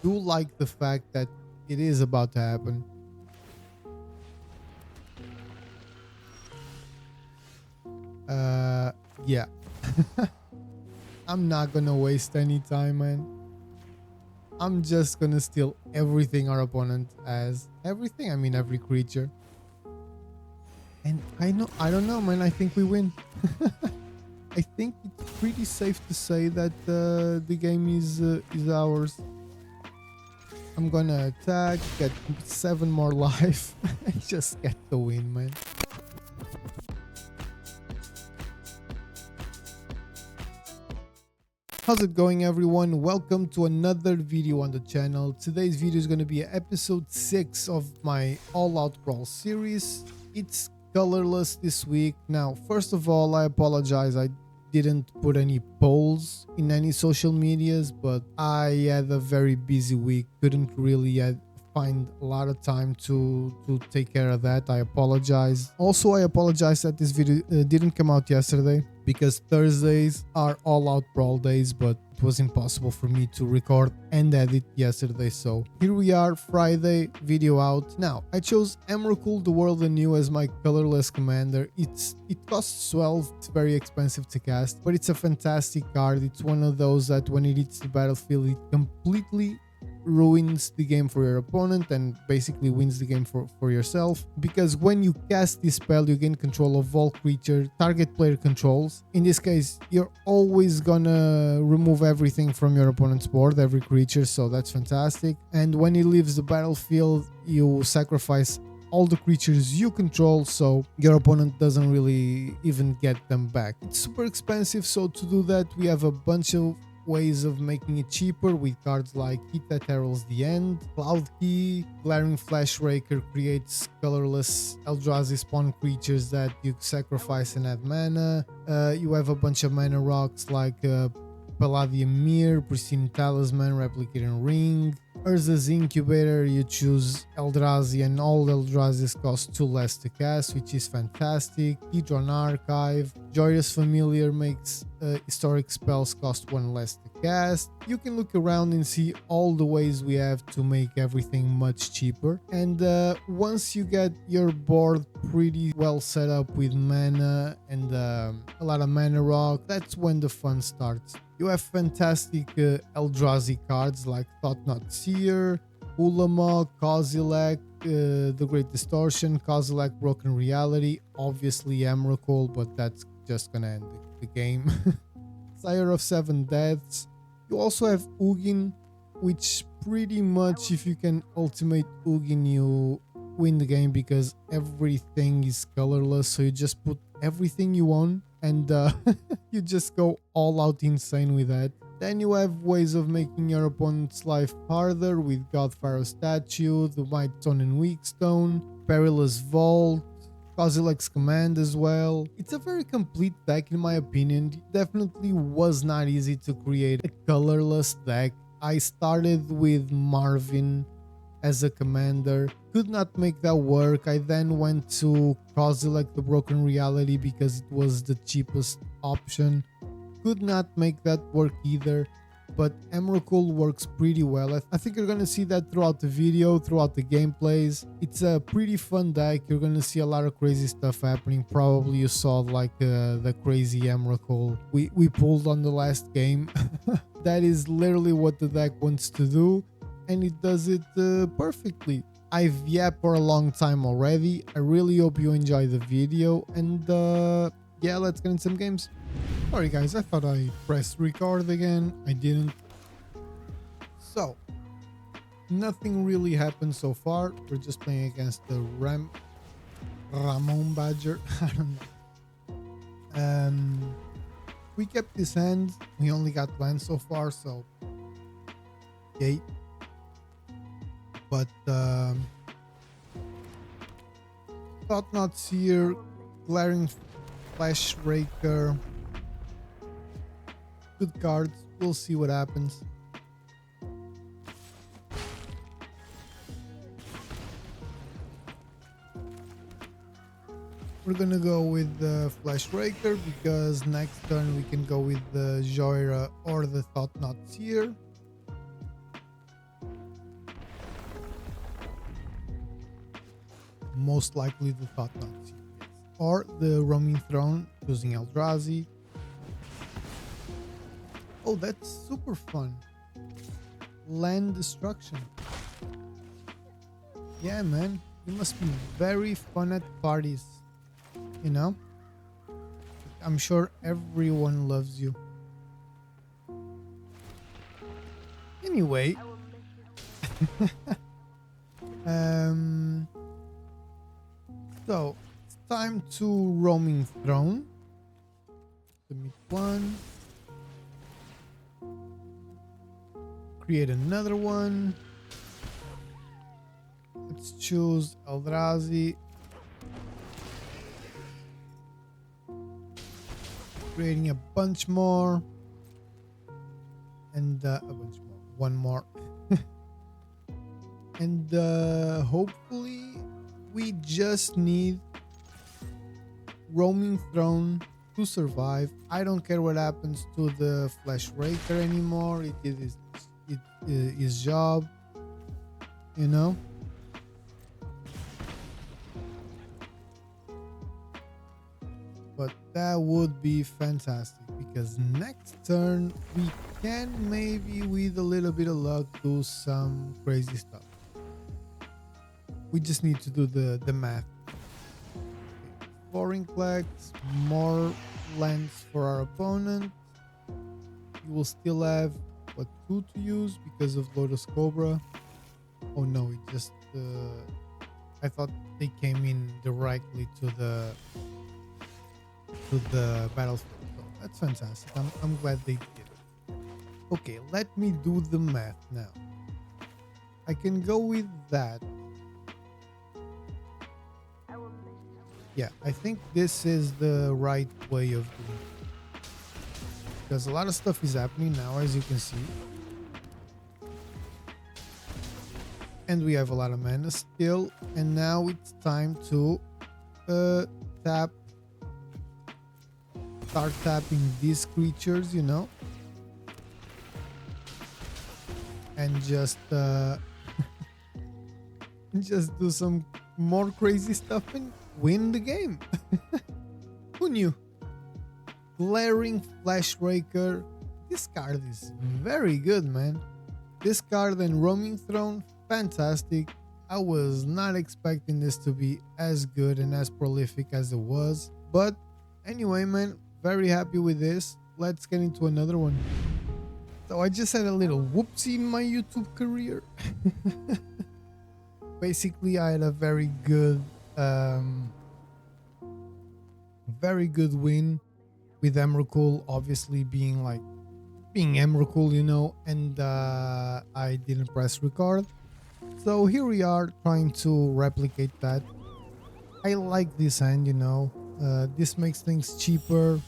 do like the fact that it is about to happen. Yeah. I'm not gonna waste any time, man. I'm just gonna steal everything our opponent has. Everything, I mean every creature. And I don't know, man. I think we win. I think it's pretty safe to say that the game is ours. I'm gonna attack, get 7 more life, and just get the win, man. How's it going, everyone? Welcome to another video on the channel. Today's video is going to be episode 6 of my Out Brawl series. It's colorless this week. Now, first of all, I apologize. I didn't put any polls in any social medias, but I had a very busy week. Couldn't really find a lot of time to take care of that. I apologize. Also, I apologize that this video didn't come out yesterday because Thursdays are Out Brawl days, but it was impossible for me to record and edit yesterday. So here we are, Friday, video out. Now, I chose EMRAKUL Anew as my colorless commander. It costs 12, it's very expensive to cast, but it's a fantastic card. It's one of those that when it hits the battlefield, it completely ruins the game for your opponent and basically wins the game for yourself, because when you cast this spell you gain control of all creature target player controls. In this case, you're always gonna remove everything from your opponent's board, every creature, so that's fantastic. And when he leaves the battlefield, you sacrifice all the creatures you control, so your opponent doesn't really even get them back. It's super expensive, so to do that we have a bunch of ways of making it cheaper with cards like Heat that Heralds the End, Cloud Key, Glaring Flash Raker creates colorless Eldrazi spawn creatures that you sacrifice and add mana. You have a bunch of mana rocks like Palladium Mirror, Pristine Talisman, Replicating Ring. Urza's Incubator, you choose Eldrazi and all Eldrazi's cost 2 less to cast, which is fantastic. Hedron Archive. Joyous Familiar makes historic spells cost 1 less to cast. You can look around and see all the ways we have to make everything much cheaper. And once you get your board pretty well set up with mana and a lot of mana rock, that's when the fun starts. You have fantastic Eldrazi cards like Thought-Knot Seer, Ulamog, Kozilek, The Great Distortion, Kozilek Broken Reality, obviously EMRAKUL, but that's just gonna end the game. Sire of 7 Deaths. You also have Ugin, which pretty much if you can ultimate Ugin you win the game because everything is colorless, so you just put everything you own and you just go all out insane with that. Then you have ways of making your opponent's life harder with Godpharaoh Statue, the White Stone and Weak Stone, Perilous Vault, Kozilek's Command as well. It's a very complete deck in my opinion. It definitely was not easy to create a colorless deck. I started with Marvin as a commander, could not make that work. I then went to Kozilek the Broken Reality because it was the cheapest option, could not make that work either, but EMRAKUL works pretty well. I think you're gonna see that throughout the video, throughout the gameplays. It's a pretty fun deck. You're gonna see a lot of crazy stuff happening. Probably you saw like the crazy EMRAKUL we pulled on the last game. That is literally what the deck wants to do, and it does it perfectly. I've yapped for a long time already. I really hope you enjoy the video, and yeah, let's get into some games. Sorry guys, I thought I pressed record again. I didn't. So, nothing really happened so far. We're just playing against the Ramon Badger. I don't know. We kept this hand. We only got land so far, so okay. But Thought-Knot Seer, Glaring Flash Raker, good cards. We'll see what happens. We're gonna go with the Flash Raker because next turn we can go with the Joyra or the Thought-Knot Seer. most likely the Thought Knot series. Or the Roaming Throne using Eldrazi. Oh, that's super fun. Land destruction. Yeah, man. You must be very fun at parties. You know? I'm sure everyone loves you. Anyway. So it's time to Roaming Throne. Submit one. Create another one. Let's choose Eldrazi. Creating a bunch more. And a bunch more. One more. And hopefully we just need Roaming Throne to survive. I don't care what happens to the Flash Raker anymore. It is his job, you know. But that would be fantastic, because next turn we can maybe, with a little bit of luck, do some crazy stuff. We just need to do the math. Okay. 4 Inklex, more lands for our opponent. You will still have, what, 2 to use because of Lotus Cobra. Oh no, it just I thought they came in directly to the battlefield. So that's fantastic. I'm glad they did it. Okay, let me do the math now. I can go with that. Yeah, I think this is the right way of doing it, because a lot of stuff is happening now, as you can see. And we have a lot of mana still, and now it's time to start tapping these creatures, you know, and just just do some more crazy stuff and win the game. Who knew? Glaring Flash Raker. This card is very good, man. This card and Roaming Throne, fantastic. I was not expecting this to be as good and as prolific as it was, but anyway, man, very happy with this. Let's get into another one. So I just had a little whoopsie in my YouTube career. Basically, I had a very good win with EMRAKUL, obviously being EMRAKUL, you know, and I didn't press record. So here we are trying to replicate that. I like this hand, you know. This makes things cheaper.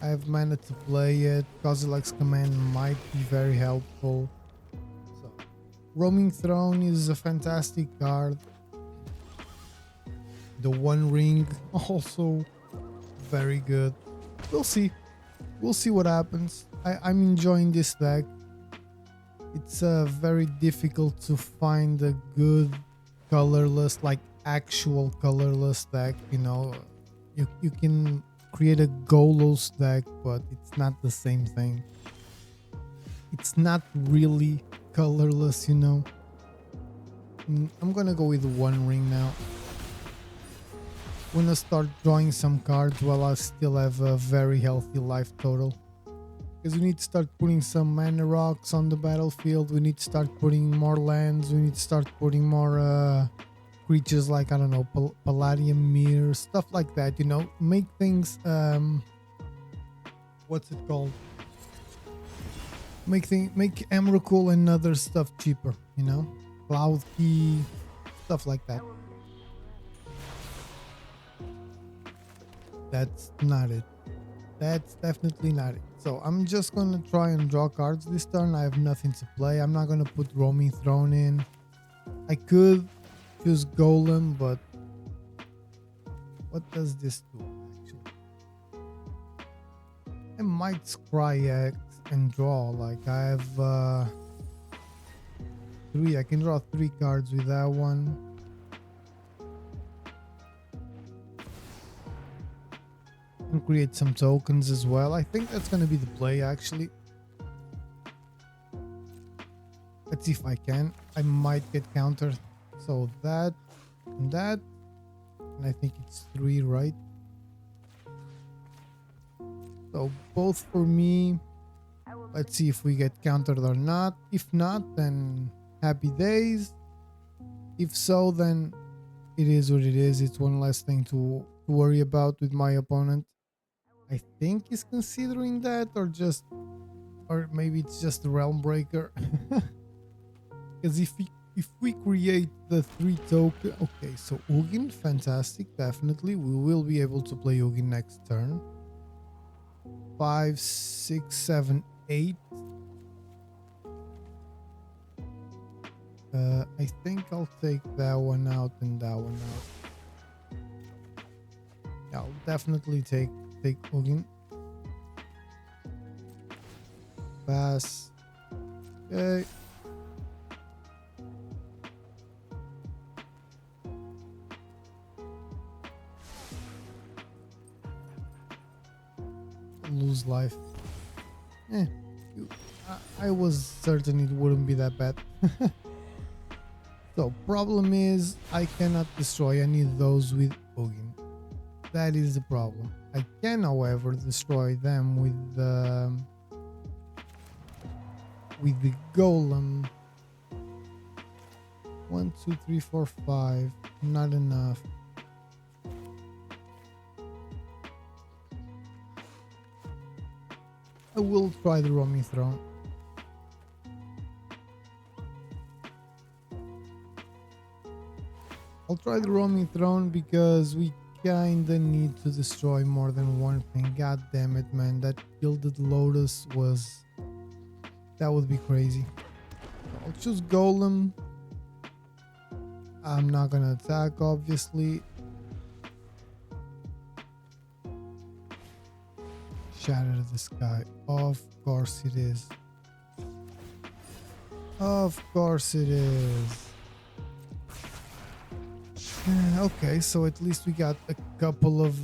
I have mana to play it. Kozilek's command might be very helpful. So, Roaming Throne is a fantastic card. The One Ring also very good. We'll see. We'll see what happens. I'm enjoying this deck. It's very difficult to find a good colorless, like actual colorless deck, you know. You can create a Golos deck, but it's not the same thing. It's not really colorless, you know. I'm gonna go with One Ring now. I'm gonna start drawing some cards while I still have a very healthy life total, because we need to start putting some mana rocks on the battlefield. We need to start putting more lands. We need to start putting more creatures like, I don't know, Palladium Mirror, stuff like that, you know. Make things what's it called, make EMRAKUL and other stuff cheaper, you know. Cloud Key, stuff like that. That's not it. That's definitely not it. So I'm just gonna try and draw cards this turn. I have nothing to play. I'm not gonna put Roaming Throne in. I could choose Golem, but what does this do actually? I might scry X and draw. Like, I have 3. I can draw 3 cards with that one. create some tokens as well. I think that's going to be the play, actually. Let's see if I can. I might get countered. So that and that. And I think it's 3, right? So both for me. Let's see if we get countered or not. If not, then happy days. If so, then it is what it is. It's one less thing to worry about with my opponent. I think he's considering that, or maybe it's just a realm breaker. Because if we create the 3 token, okay, so Ugin, fantastic, definitely. We will be able to play Ugin next turn. 5, 6, 7, 8. I think I'll take that one out and that one out. Yeah, I'll definitely take Ugin. Pass. Okay. Lose life. I was certain it wouldn't be that bad. So problem is I cannot destroy any of those with Ugin. That is the problem. I can, however, destroy them with the golem. 1, 2, 3, 4, 5. Not enough. I will try the roaming throne. I'll try the roaming throne because we kinda need to destroy more than one thing. God damn it, man. That gilded lotus was... that would be crazy. I'll choose golem. I'm not gonna attack, obviously. Shatter the sky. Of course it is. Of course it is. Okay, so at least we got a couple of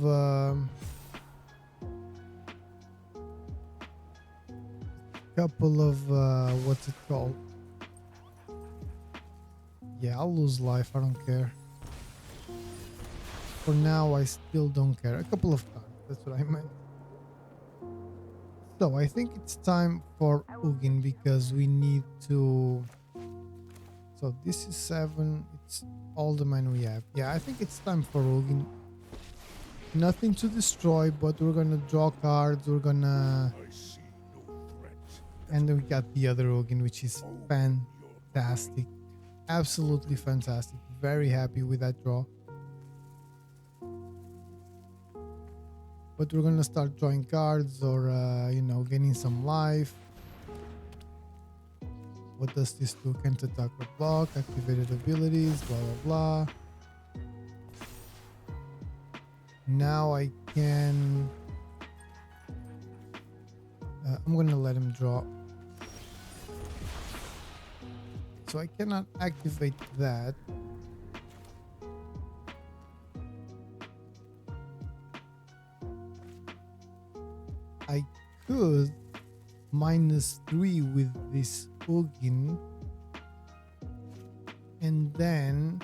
what's it called? Yeah, I'll lose life, I don't care. For now, I still don't care. A couple of cards, that's what I meant. So I think it's time for Ugin because we need to... So this is 7. It's all the mana we have. Yeah, I think it's time for Ugin. Nothing to destroy, but we're gonna draw cards. We're gonna... And then we got the other Ugin, which is fantastic. Absolutely fantastic. Very happy with that draw. But we're gonna start drawing cards or, you know, gaining some life. What does this do? Can't attack or block, activated abilities, blah blah blah. Now I can... I'm gonna let him draw. So I cannot activate that. I could -3 with this Ugin, and then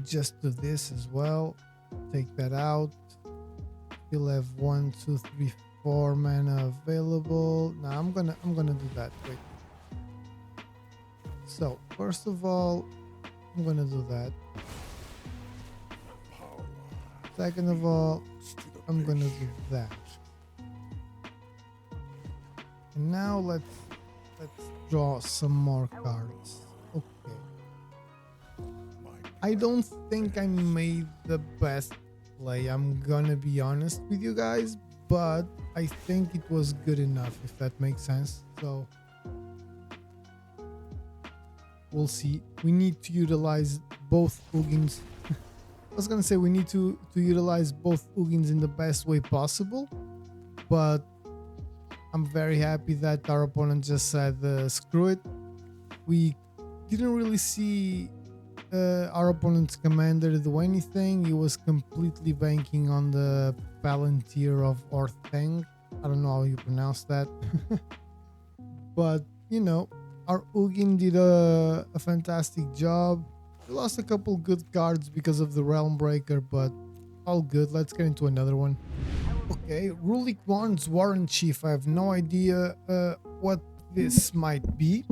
just do this as well. Take that out. Still have 1, 2, 3, 4 mana available. Now I'm gonna do that. Wait. So first of all, I'm gonna do that. Second of all, I'm gonna do that. And now let's draw some more cards. Okay. I don't think I made the best play, I'm gonna be honest with you guys, but I think it was good enough, if that makes sense. So we'll see. We need to utilize both Ugins. I was gonna say we need to utilize both Ugins in the best way possible, but I'm very happy that our opponent just said screw it. We didn't really see our opponent's commander do anything. He was completely banking on the Palantir of Orthang. I don't know how you pronounce that. But, you know, our Ugin did a fantastic job. We lost a couple good cards because of the Realm Breaker, but all good. Let's get into another one. Okay, Rulik Warren's Warren Chief. I have no idea what this might be.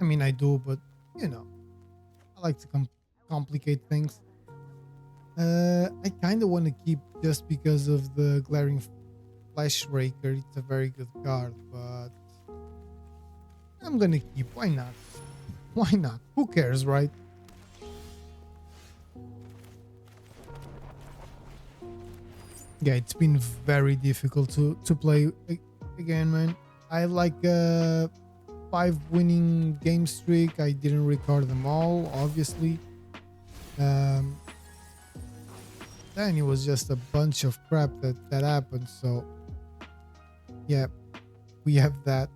I mean, I do, but, you know, I like to complicate things. I kind of want to keep just because of the Glaring Flash Raker. It's a very good card, but I'm gonna keep. Why not? Why not? Who cares, right? Yeah, it's been very difficult to play again, man. I had like a 5 winning game streak. I didn't record them all, obviously. Then it was just a bunch of crap that happened. So yeah, we have that.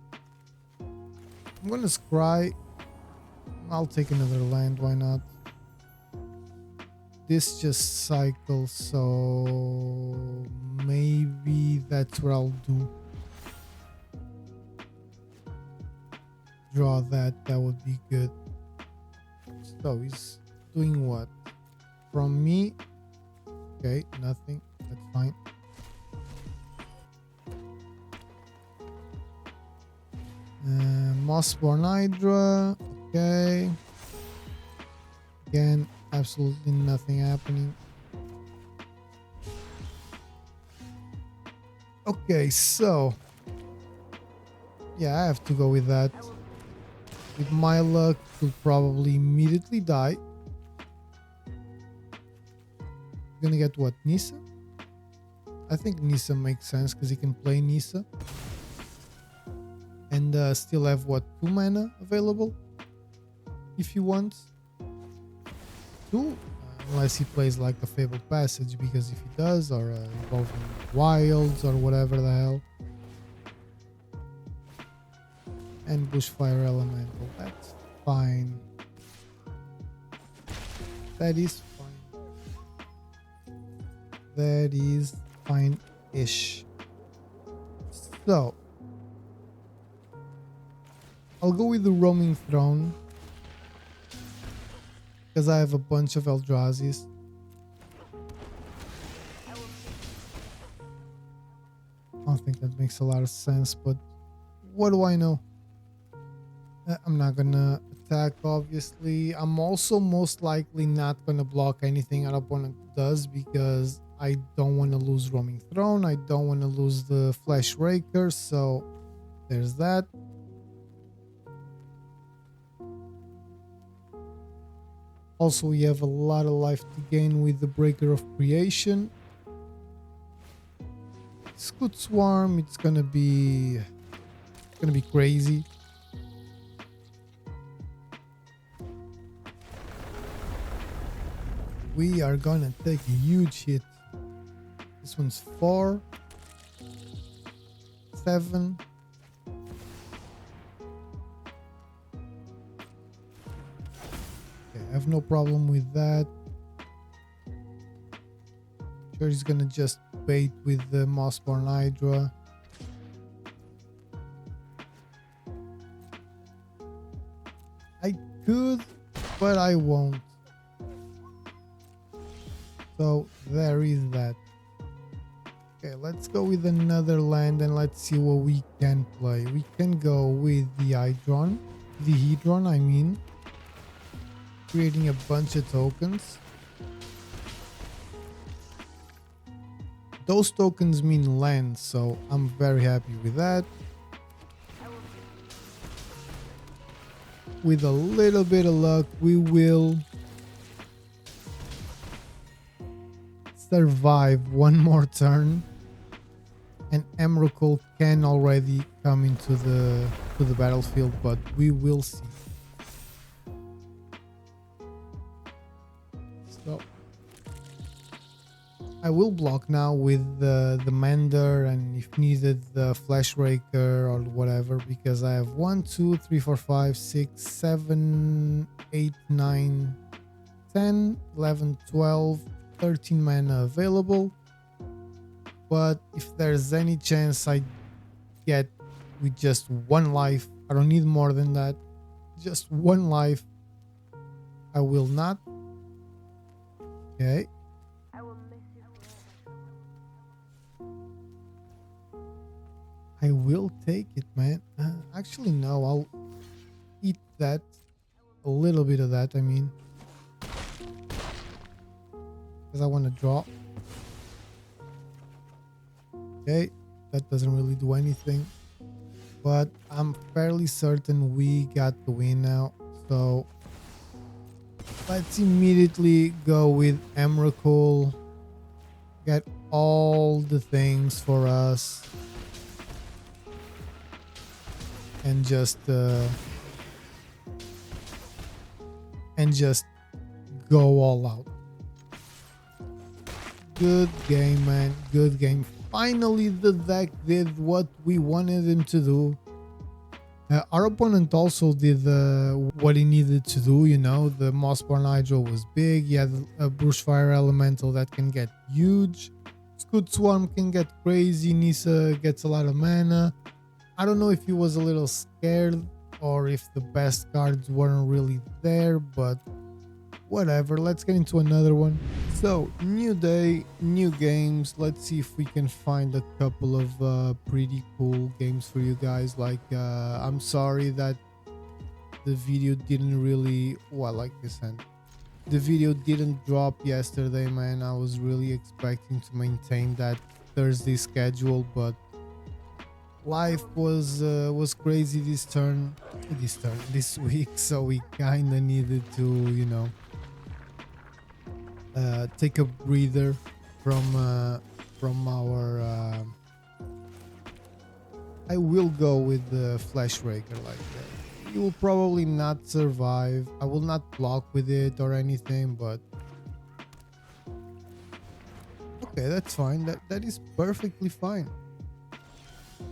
I'm gonna scry. I'll take another land, why not? This just cycles, so maybe that's what I'll do. Draw that would be good. So he's doing what? From me? Okay, nothing. That's fine. Mossborn Hydra. Okay. Again, absolutely nothing happening. Okay, so yeah, I have to go with that. With my luck, he'll probably immediately die. Gonna get what? Nissa? I think Nissa makes sense because he can play Nissa. And still have what? 2 mana available? If he wants. 2? Unless he plays like a Fabled Passage, because if he does, or Evolving Wilds, or whatever the hell. And Bushfire Elemental, that's fine. That is fine. That is fine-ish. So, I'll go with the Roaming Throne, because I have a bunch of Eldrazi's. I don't think that makes a lot of sense, but what do I know? I'm not gonna attack, obviously. I'm also most likely not gonna block anything our opponent does, because I don't want to lose Roaming Throne. I don't want to lose the Flash Raker, so there's that. Also, we have a lot of life to gain with the Breaker of Creation. Scoot Swarm, it's gonna be crazy. We are gonna take a huge hit. This one's 4, 7. I have no problem with that. Sure, he's gonna just bait with the Mossborn Hydra. I could, but I won't. So there is that. Okay, let's go with another land and let's see what we can play. We can go with the Hydron, I mean. Creating a bunch of tokens. Those tokens mean land, so I'm very happy with that. With a little bit of luck, we will survive one more turn, and EMRAKUL can already come into the battlefield, but we will see. So I will block now with the Mender, and if needed the Flash Raker or whatever, because I have 1, 2, 3, 4, 5, 6, 7, 8, 9, 10, 11, 12, 13 mana available. But if there's any chance I get with just one life, I don't need more than that, just one life, I will not. Okay. I will take it, man. Actually, no, I'll eat that. A little bit of that, I mean. Because I want to draw. Okay, that doesn't really do anything. But I'm fairly certain we got the win now. So let's immediately go with EMRAKUL. Get all the things for us. And just go all out. Good game, man. Good game. Finally, the deck did what we wanted him to do. Our opponent also did what he needed to do. You know, the Mossborn Hydro was big. He had a Bushfire Elemental that can get huge. Scoot Swarm can get crazy. Nissa gets a lot of mana. I don't know if he was a little scared or if the best cards weren't really there, but whatever. Let's get into another one. So, new day, new games. Let's see if we can find a couple of pretty cool games for you guys. Like, I'm sorry that the video didn't really... Oh, I like this hand. The video didn't drop yesterday, man. I was really expecting to maintain that Thursday schedule, but life was crazy this week, so we kind of needed to, you know, take a breather from our I will go with the Flash Raker. Like that, you will probably not survive. I will not block with it or anything, but okay, that's fine. That is perfectly fine.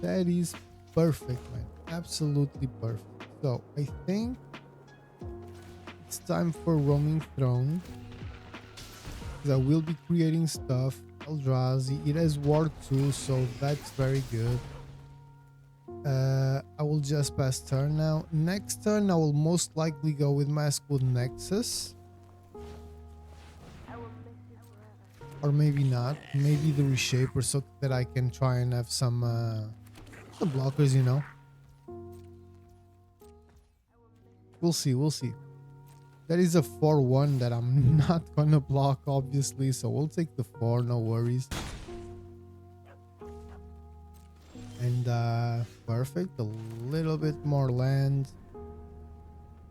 That is perfect, man. Absolutely perfect. So I think it's time for Roaming Throne, because I will be creating stuff. Eldrazi, it has War 2, so that's very good. I will just pass turn now. Next turn I will most likely go with Maskwood Nexus, or maybe not. Maybe the Reshaper, so that I can try and have some blockers, you know. We'll see. That is a 4-1 that I'm not gonna block, obviously, so we'll take the 4, no worries. And perfect, a little bit more land.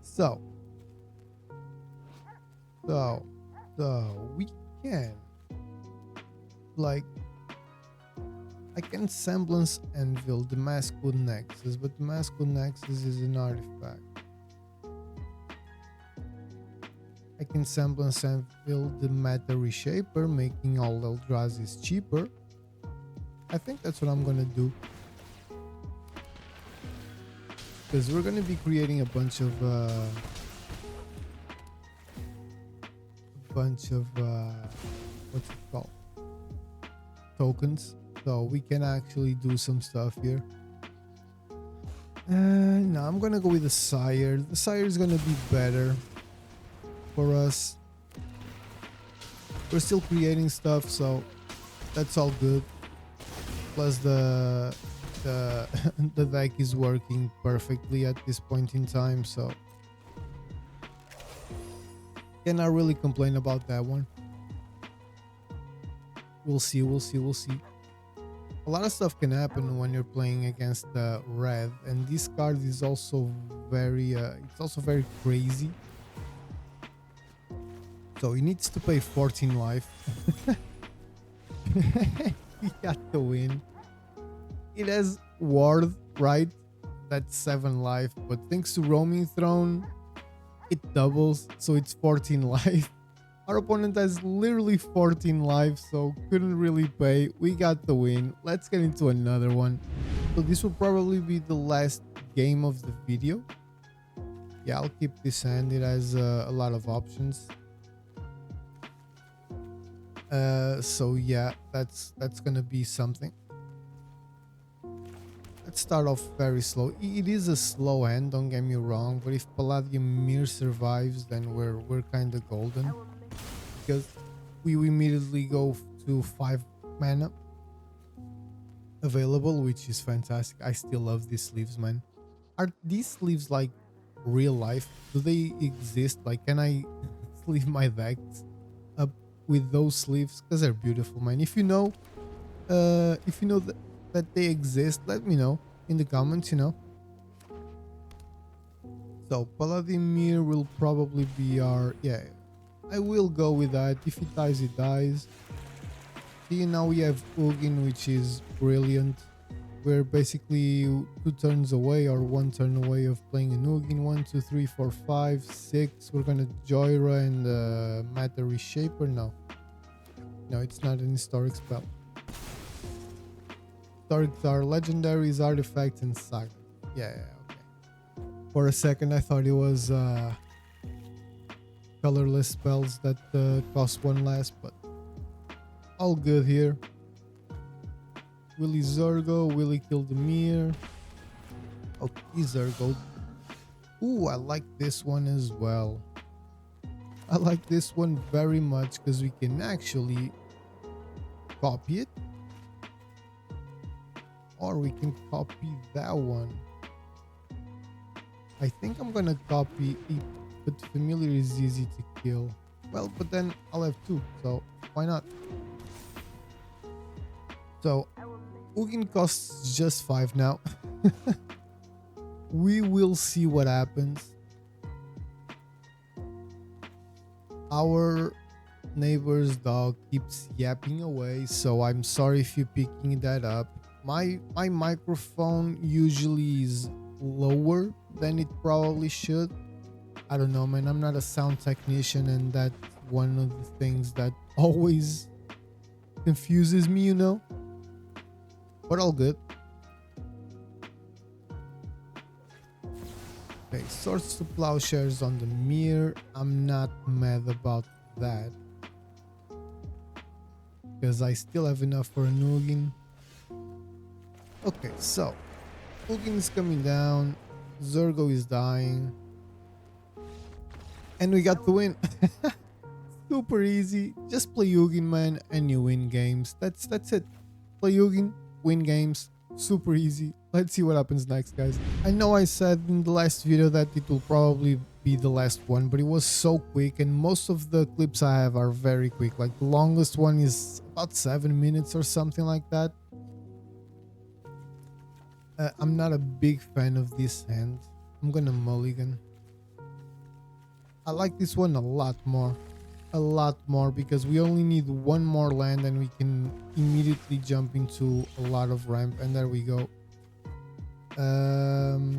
So we can, like, I can Semblance Anvil the Maskwood Nexus, but the Maskwood Nexus is an artifact. I can Semblance Anvil the Meta Reshaper, making all Eldrazi's cheaper. I think that's what I'm gonna do, because we're gonna be creating a bunch of what's it called, tokens, so we can actually do some stuff here. No, I'm gonna go with the Sire. The Sire is gonna be better for us. We're still creating stuff, so that's all good. Plus the deck is working perfectly at this point in time, so cannot really complain about that one. We'll see. A lot of stuff can happen when you're playing against the red, and this card is also very it's also very crazy. So he needs to pay 14 life. He got the win. It has Ward, right? That's 7 life, but thanks to Roaming Throne, it doubles, so it's 14 life. Our opponent has literally 14 life, so couldn't really pay. We got the win. Let's get into another one. So this will probably be the last game of the video. Yeah, I'll keep this hand. It has a lot of options. So yeah, that's gonna be something. Let's start off very slow. It is a slow end, don't get me wrong, but if Palladium Mir survives, then we're kind of golden, because we immediately go to 5 mana available, which is fantastic. I still love these sleeves, man. Are these sleeves like real life? Do they exist? Like, can I sleeve my decks up with those sleeves? Because they're beautiful, man. If you know that they exist, let me know in the comments, So Paladimir will probably be our, yeah, I will go with that. If it dies, it dies. See, now we have Ugin, which is brilliant. We're basically 2 turns away or 1 turn away of playing an Ugin. 1, 2, 3, 4, 5, 6. We're gonna Joyra and Matter Reshaper. No, it's not an historic spell. Historics are legendaries, artifacts, and saga. Yeah, okay. For a second, I thought it was colorless spells that cost 1 less, but all good here. Willy Zergo, Willy Kildemir. Okay, Zergo. Ooh, I like this one as well. I like this one very much because we can actually copy it. Or we can copy that one. I think I'm gonna copy it, but familiar is easy to kill. Well, but then I'll have 2, so why not? So Ugin costs just 5 now. We will see what happens. Our neighbor's dog keeps yapping away, so I'm sorry if you're picking that up. My microphone usually is lower than it probably should. I don't know, man. I'm not a sound technician, and that's one of the things that always confuses me, But all good. Okay, Swords to Plowshares on the mirror. I'm not mad about that, because I still have enough for an Ugin. Okay, so Ugin is coming down. Zergo is dying. And we got the win. Super easy. Just play Ugin, man, and you win games. That's it. Play Ugin, win games. Super easy. Let's see what happens next, guys. I know I said in the last video that it will probably be the last one, but it was so quick, and most of the clips I have are very quick. Like, the longest one is about 7 minutes or something like that. I'm not a big fan of this hand. I'm gonna mulligan. I like this one a lot more. Because we only need 1 more land and we can immediately jump into a lot of ramp, and there we go.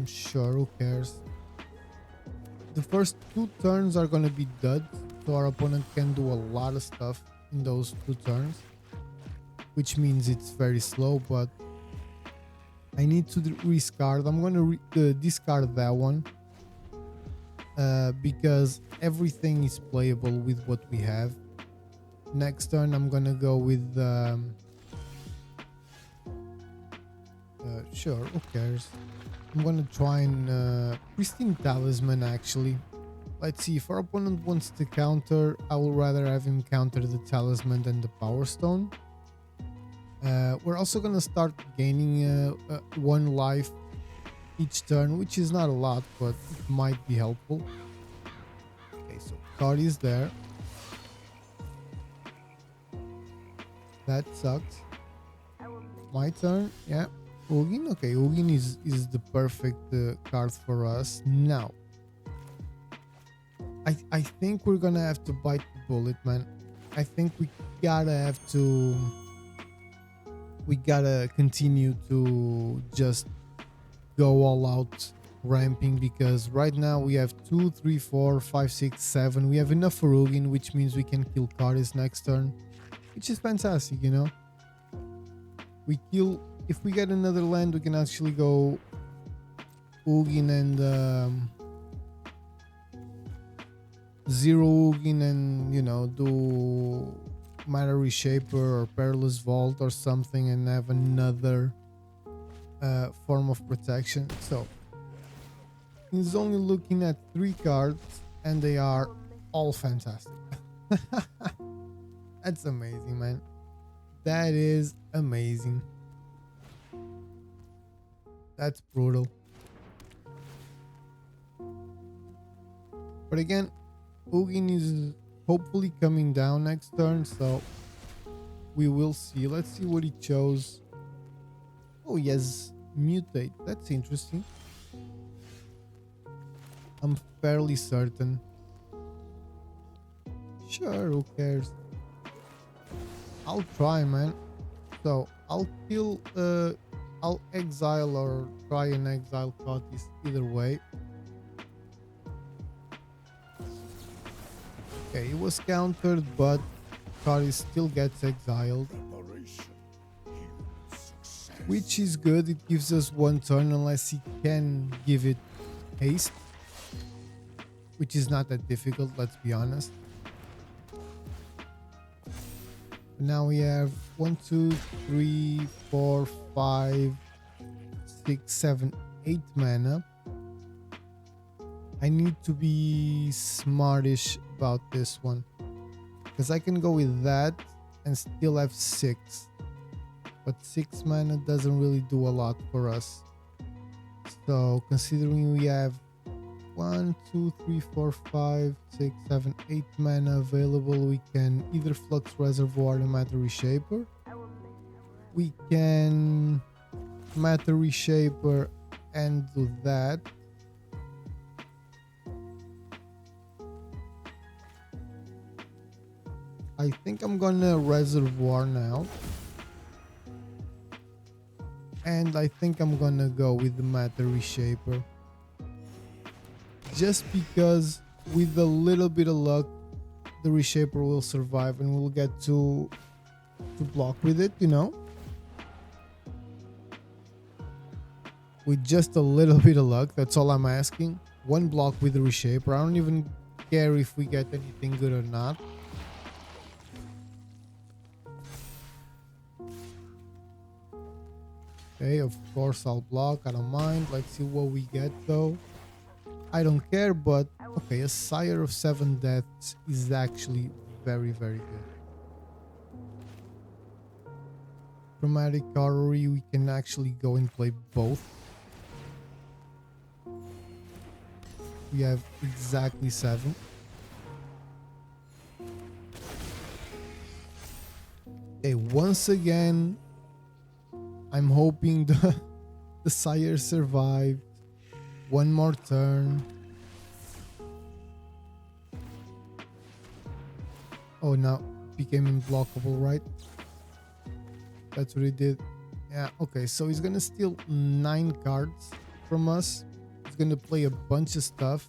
Sure, who cares? The first 2 turns are gonna be dud, so our opponent can do a lot of stuff in those 2 turns, which means it's very slow, but I need to discard. I'm gonna discard that one, because everything is playable with what we have. Next turn I'm gonna go with sure, who cares? I'm gonna try and Pristine Talisman, actually. Let's see, if our opponent wants to counter, I will rather have him counter the Talisman than the Power Stone. We're also gonna start gaining 1 life each turn, which is not a lot, but it might be helpful. Okay, so card is there. That sucks. My turn. Yeah, Ugin. Okay, Ugin is the perfect card for us now. I think we're gonna have to bite the bullet, man. I think we gotta continue to just go all out ramping, because right now we have 2, 3, 4, 5, 6, 7. We have enough for Ugin, which means we can kill Cardis next turn, which is fantastic, if we get another land, we can actually go Ugin and zero Ugin and do Matter Reshaper or Perilous Vault or something and have another form of protection. So he's only looking at 3 cards and they are all fantastic. That's amazing, man. That is amazing. That's brutal. But again, Ugin is hopefully coming down next turn, so we will see. Let's see what he chose. Oh, he has Mutate. That's interesting. I'm fairly certain. Sure, who cares? I'll try, man. So I'll kill, I'll exile or try and exile Cotis either way. Okay, it was countered, but Cotis still gets exiled, which is good. It gives us 1 turn unless he can give it haste, which is not that difficult, let's be honest. Now we have 1, 2, 3, 4, 5, 6, 7, 8 mana. I need to be smartish about this one, because I can go with that and still have 6, but 6 mana doesn't really do a lot for us. So considering we have 1, 2, 3, 4, 5, 6, 7, 8 mana available, we can either Flux Reservoir and Matter Reshaper. We can Matter Reshaper and do that. I think I'm gonna Reservoir now. And I think I'm gonna go with the Matter Reshaper. Just because with a little bit of luck, the Reshaper will survive and we'll get to block with it, you know? With just a little bit of luck, that's all I'm asking. 1 block with the Reshaper. I don't even care if we get anything good or not. Okay, of course I'll block, I don't mind. Let's see what we get though. I don't care, but okay, a Sire of 7 Deaths is actually very, very good. Chromatic Orrery, we can actually go and play both. We have exactly 7. Okay, once again, I'm hoping the Sire survived. 1 more turn. Oh, now it became unblockable, right? That's what he did. Yeah, okay, so he's gonna steal 9 cards from us. He's gonna play a bunch of stuff.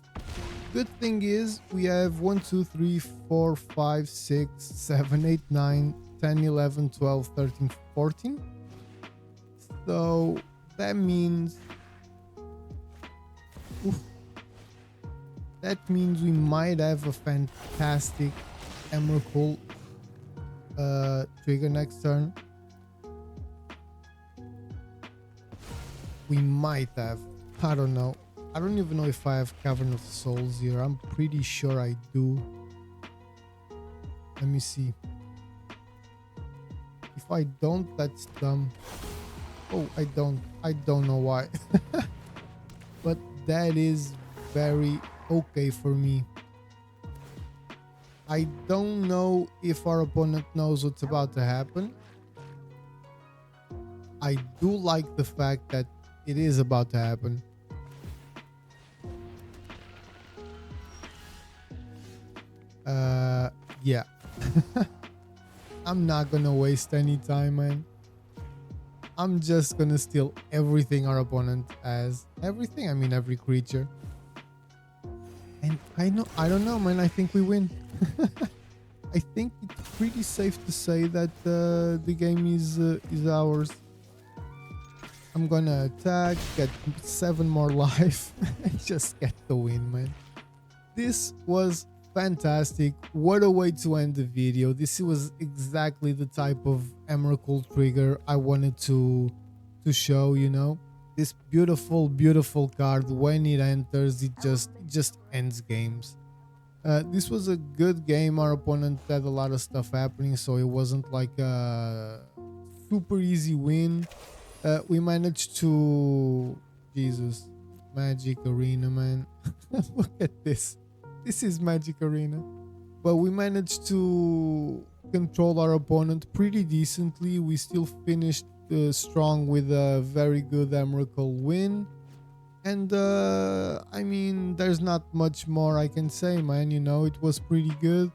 Good thing is we have 1, 2, 3, 4, 5, 6, 7, 8, 9, 10, 11, 12, 13, 14. So that means we might have a fantastic Emrakul trigger next turn. We might have. I don't know. I don't even know if I have Cavern of Souls here. I'm pretty sure I do. Let me see. If I don't, that's dumb. Oh, I don't know why. But that is very okay for me. I don't know if our opponent knows what's about to happen. I do like the fact that it is about to happen. Yeah. I'm not gonna waste any time, man. I'm just gonna steal everything our opponent has. Everything, I mean every creature. And I don't know, man. I think we win. I think it's pretty safe to say that the game is ours. I'm gonna attack, get 7 more life, and just get the win, man. This was fantastic. What a way to end the video. This was exactly the type of Emrakul trigger I wanted to show, you know. This beautiful card, when it enters, it just ends games. This was a good game. Our opponent had a lot of stuff happening, so it wasn't like a super easy win. We managed to... Jesus, Magic Arena, man. Look at this. This is Magic Arena. But we managed to control our opponent pretty decently. We still finished strong with a very good Emrakul win. And I mean, there's not much more I can say, man. You know, it was pretty good.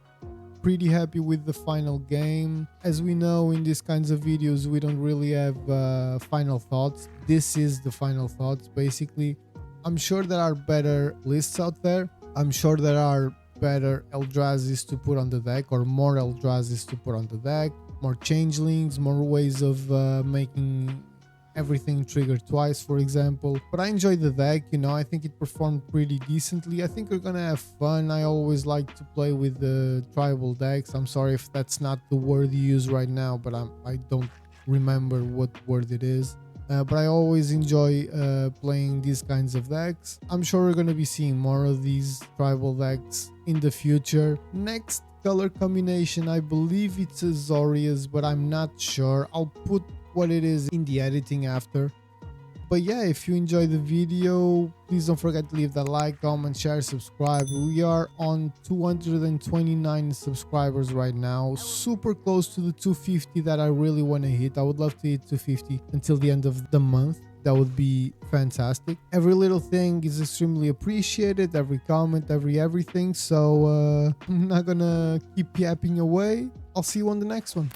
Pretty happy with the final game. As we know, in these kinds of videos, we don't really have final thoughts. This is the final thoughts, basically. I'm sure there are better lists out there. I'm sure there are better Eldrazi's to put on the deck, or more Eldrazi's to put on the deck, more changelings, more ways of making everything trigger twice, for example. But I enjoyed the deck, you know. I think it performed pretty decently. I think we're gonna have fun. I always like to play with the tribal decks. I'm sorry if that's not the word you use right now, but I don't remember what word it is. But I always enjoy playing these kinds of decks. I'm sure we're gonna be seeing more of these tribal decks in the future. Next color combination, I believe it's Azorius, but I'm not sure. I'll put what it is in the editing after. But yeah, if you enjoyed the video, please don't forget to leave that like, comment, share, subscribe. We are on 229 subscribers right now, super close to the 250 that I really want to hit. I would love to hit 250 until the end of the month. That would be fantastic. Every little thing is extremely appreciated, every comment, everything. So I'm not gonna keep yapping away. I'll see you on the next one.